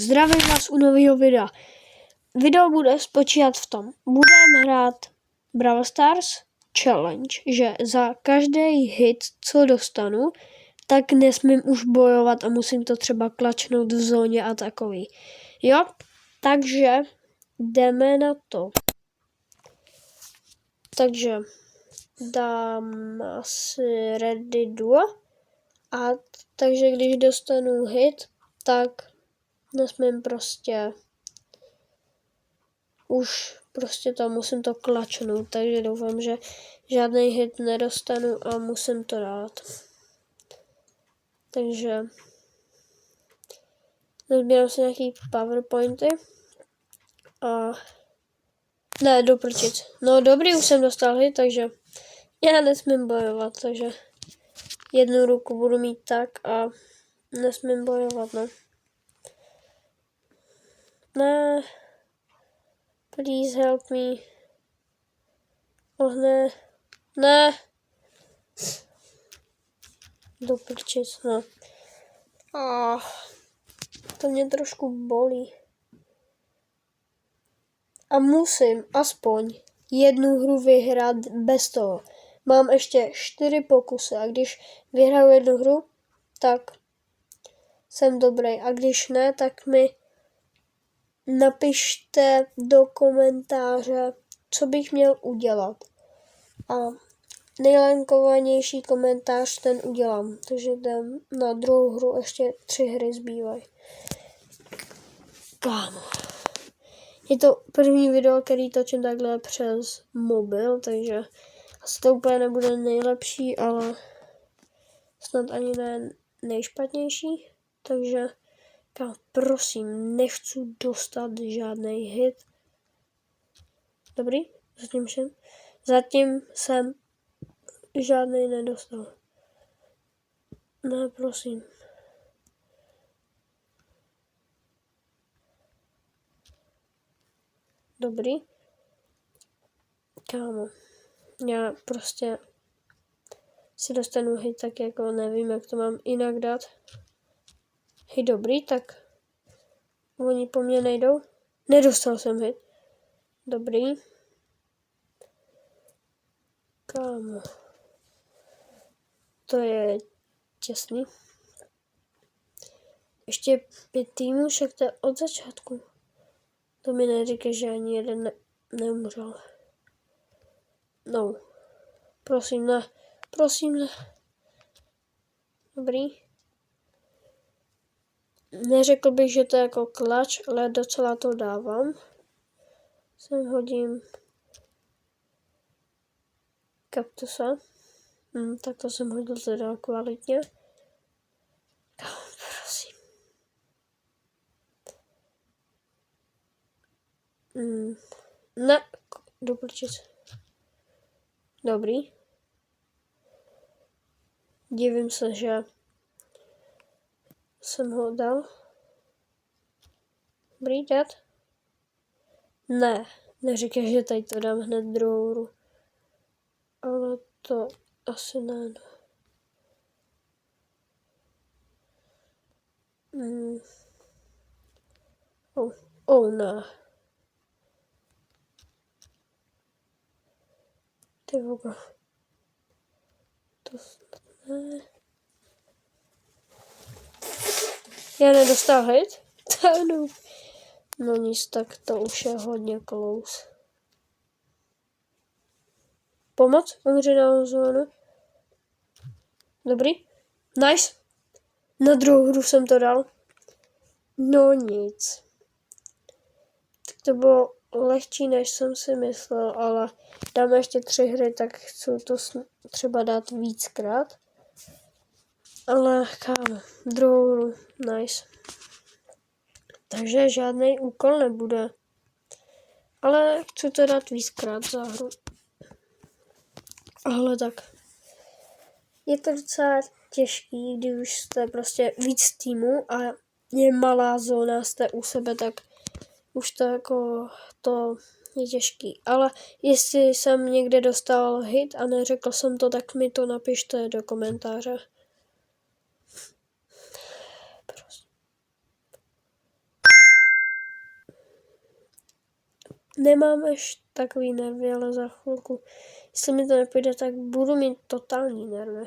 Zdravím vás u nového videa. Video bude spočívat v tom, budeme hrát Brawl Stars Challenge, že za každý hit, co dostanu, tak nesmím už bojovat a musím to třeba klačnout v zóně a takový. Jo, takže jdeme na to. Takže dám asi ready duo a takže když dostanu hit, tak nesmím už to musím to klačnout, takže doufám, že žádný hit nedostanu a musím to dát. Takže nazbírám si nějaký powerpointy a ne, doprčit. No dobrý, už jsem dostal hit, takže já nesmím bojovat, takže jednu ruku budu mít tak a nesmím bojovat, no. Ne. Please help me. Oh ne. Ne. Doprčit, no. To mě trošku bolí. A musím aspoň jednu hru vyhrát bez toho. Mám ještě 4 pokusy a když vyhraju jednu hru, tak jsem dobrý. A když ne, tak mi napište do komentáře, co bych měl udělat. A nejlankovanější komentář ten udělám. Takže jdem na druhou hru, ještě 3 hry zbývají. Kámo. Je to první video, který točím takhle přes mobil, takže asi to úplně nebude nejlepší, ale snad ani ne nejšpatnější. Takže prosím, nechci dostat žádný hit. Dobrý? Zatím jsem žádný nedostal. Ne, prosím. Dobrý? Kámo, já prostě si dostanu hit, tak jako nevím, jak to mám jinak dát. Hej, dobrý, tak oni po mně nejdou. Nedostal jsem hit. Dobrý. Kámo. To je těsný. Ještě 5 týmů, však to je od začátku. To mi neříká, že ani jeden neumřel. No. Prosím, ne. Prosím, ne. Dobrý. Neřekl bych, že to je jako klač, ale docela to dávám. Sem hodím kaktusa. Tak to jsem hodil teda kvalitně. Prosím. Ne, doplčit. Dobrý. Divím se, že jsem ho dal. Dobrý, dát? Ne, neříkej, že tady to dám hned druhou hru. Ale to asi ne. Ne. Ty voga. To snad ne. Já nedostal hit? No nic, tak to už je hodně close. Pomoc? Umři na zónu. Dobrý? Nice. Na druhou hru jsem to dal. No nic. Tak to bylo lehčí, než jsem si myslel, ale dáme ještě 3 hry, tak chci to třeba dát víckrát. Ale kámo, druhou hru, nice. Takže žádný úkol nebude. Ale chci to dát víckrát za hru. Ale tak. Je to docela těžký, když už jste prostě víc týmů a je malá zóna, jste u sebe, tak už to jako to je těžký. Ale jestli jsem někde dostal hit a neřekl jsem to, tak mi to napište do komentáře. Prostě. nemám až takový nervy, ale za chvilku, jestli mi to nepůjde, tak budu mít totální nervy.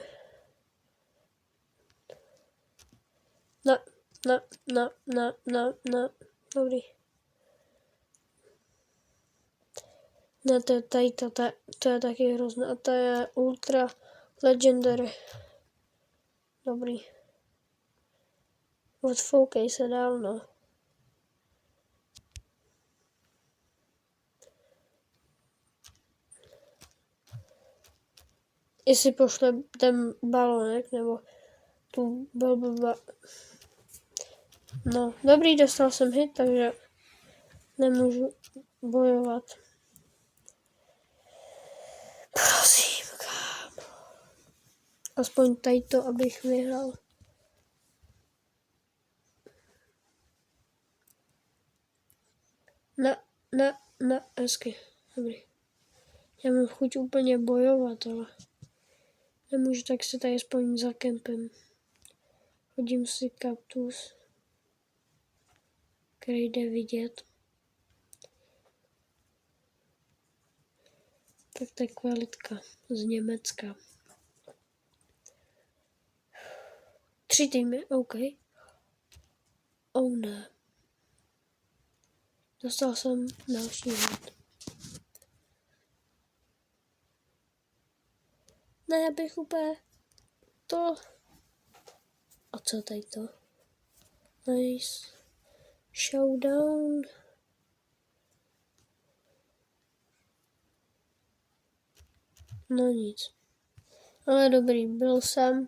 Dobrý. Ne, to je taky hrozné. A to je ultra legendary. Dobrý. Odfoukej se dál, no. Jestli pošle ten balonek, nebo tu blbba. No, dobrý, dostal jsem hit, takže nemůžu bojovat. Prosím, kámo. Aspoň tady to, abych vyhrál. Hezky. Dobrý. Já mám chuť úplně bojovat, ale nemůžu, tak se tady aspoň za kempem. Hodím si kaktus, který jde vidět. Tak to je kvalitka z Německa. 3 týmy, OK. Oh ne. Dostal jsem další hod. Ne, já bych úplně to... A co tady to? Nice. Showdown. No nic. Ale dobrý, byl jsem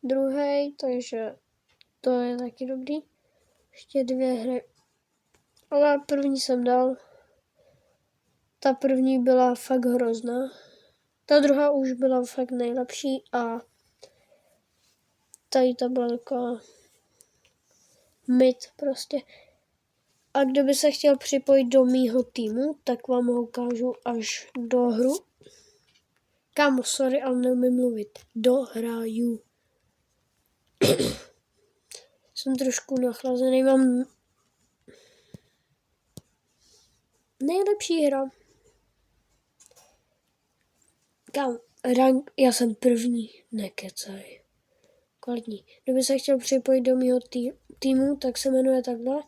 druhý, takže to je taky dobrý. Ještě 2 hry. Ale první jsem dal. Ta první byla fakt hrozná. Ta druhá už byla fakt nejlepší a tady ta byla taková mid prostě. A kdo by se chtěl připojit do mýho týmu, tak vám ho ukážu až do hru. Kámo, sorry, ale neumím mluvit. Dohraju. Jsem trošku nachlazený, mám nejlepší hra. Kámo, rank, já jsem první, nekecaj. Kvalitní. Kdyby se chtěl připojit do mýho týmu, tak se jmenuje takhle.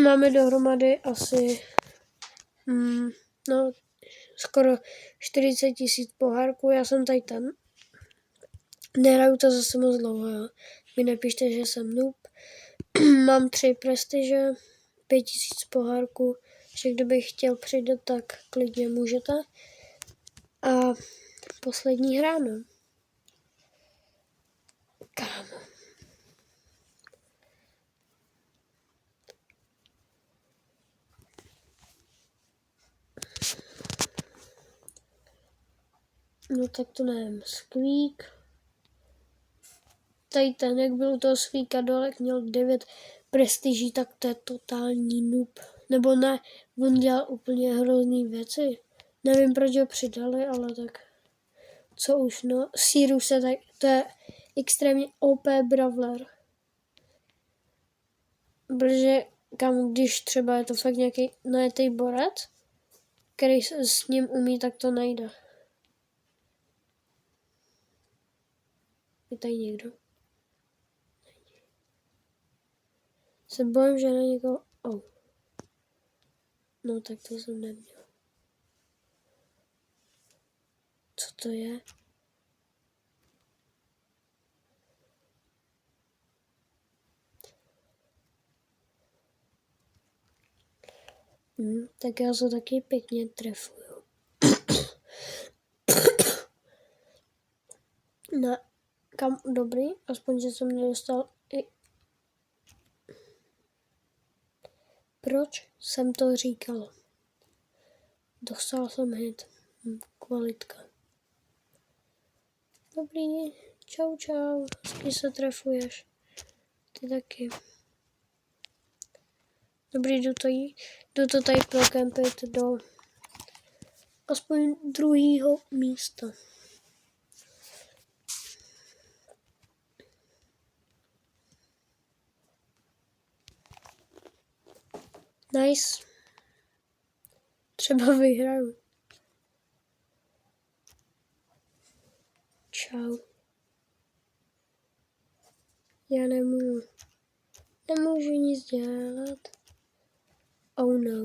Máme dohromady asi skoro 40 000 pohárků. Já jsem tady ten. Nehraju to zase moc dlouho, jo. Mi nepište, že jsem noob. Mám 3 prestiže, 5000 pohárků. Že kdybych chtěl přidat, tak klidně můžete. A poslední hra, no. Kámo. No tak to nevím. Squeak. Tady ten, jak byl u toho Squeaka dole, měl 9 prestiží, tak to je totální noob. Nebo ne, on dělal úplně hrozný věci. Nevím, proč ho přidali, ale tak co už, no. Sirus je tak, to je extrémně OP brawler. Protože kam, když třeba je to fakt nějaký najetý borec, který s ním umí, tak to nejde. Je tady někdo? Se bojím, že na někoho... Oh. No tak to jsem neměl. Co to je? Tak já se taky pěkně trefuju. No, kam dobrý, aspoň, že jsem nedostal i... Proč jsem to říkal? Dostal jsem hit. Kvalitka. Dobrý, čau, hezky se trefuješ. Ty taky. Dobrý, jdu to tady prokempit do aspoň 2. místa. Nice. třeba vyhraju. Čau. Já nemůžu nic dělat. Oh no.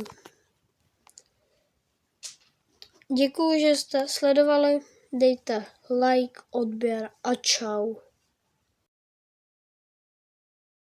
Děkuju, že jste sledovali. Dejte like, odběr a čau.